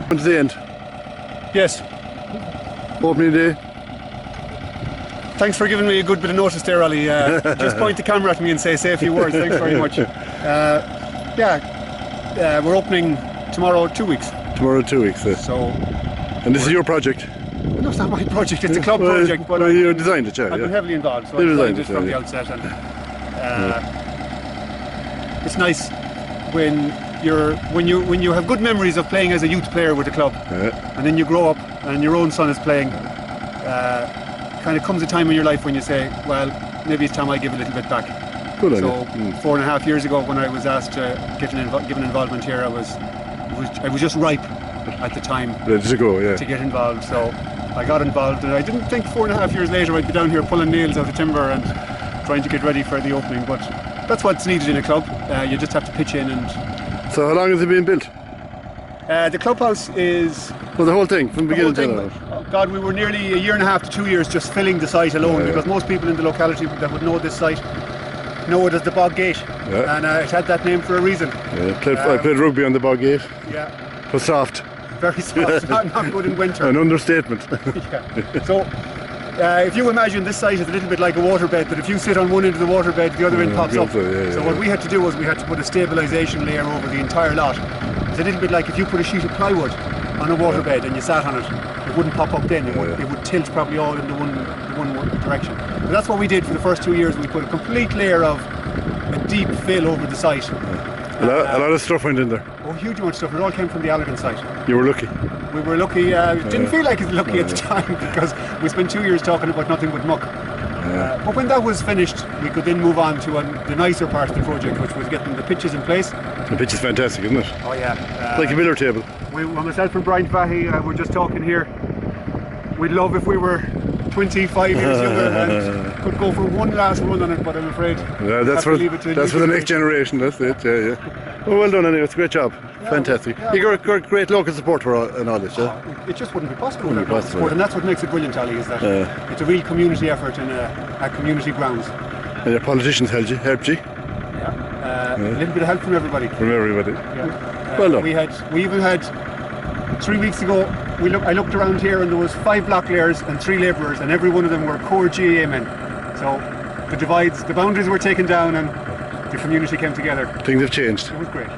To the end. Yes. Opening day. Thanks for giving me a good bit of notice there, Ollie. Just point the camera at me and say a few words. Thanks very much. We're opening tomorrow 2 weeks. Tomorrow 2 weeks. And this is your project? No, it's not my project. It's a club project. But you designed it, yeah. I've been heavily involved, so I designed it from the outset. And it's nice when you have good memories of playing as a youth player with a club, and then you grow up and your own son is playing. Kind of comes a time in your life when you say, well, maybe it's time I give a little bit back. Good so idea. 4.5 years ago, when I was asked to get given involvement here, I was just ripe at the time to get involved. So I got involved, and I didn't think 4.5 years later I'd be down here pulling nails out of timber and trying to get ready for the opening. But that's what's needed in a club. You just have to pitch in. And so how long has it been built? The clubhouse is... Well, the whole thing, from the beginning to now. God, we were nearly 1.5 to 2 years just filling the site alone, because most people in the locality that would know this site know it as the Bog Gate, and it had that name for a reason. I played rugby on the Bog Gate. Yeah. It was soft. Very soft, not good in winter. An understatement. So, if you imagine this site is a little bit like a waterbed, that if you sit on one end of the waterbed, the other end pops up. So what we had to do was we had to put a stabilisation layer over the entire lot. It's a little bit like if you put a sheet of plywood on a waterbed and you sat on it, it wouldn't pop up then. It would tilt probably all in the one direction. But that's what we did for the first 2 years. We put a complete layer of a deep fill over the site. A lot of stuff went in there. Oh, huge amount of stuff. It all came from the Allergan site. You were lucky. We were lucky. Didn't feel like it was lucky at the time, because we spent 2 years talking about nothing but muck. But when that was finished, we could then move on to the nicer part of the project, which was getting the pitches in place. The pitch is fantastic, isn't it? Oh yeah. Like a billiard table. Myself and Brian Fahy were just talking here. We'd love if we were 25 years younger and could go for one last run on it, but I'm afraid that's for the next generation. That's it. Well done anyway. It's a great job. Fantastic. You got great local support for and all this, It just wouldn't be possible without local support, and that's what makes it brilliant, Ali, is that it's a real community effort in a community grounds. And your politicians helped you? A little bit of help from everybody. Well done. We even had 3 weeks ago. I looked around here and there was 5 block layers and 3 labourers, and every one of them were core GAA men. So the boundaries were taken down, and the community came together. Things have changed. It was great.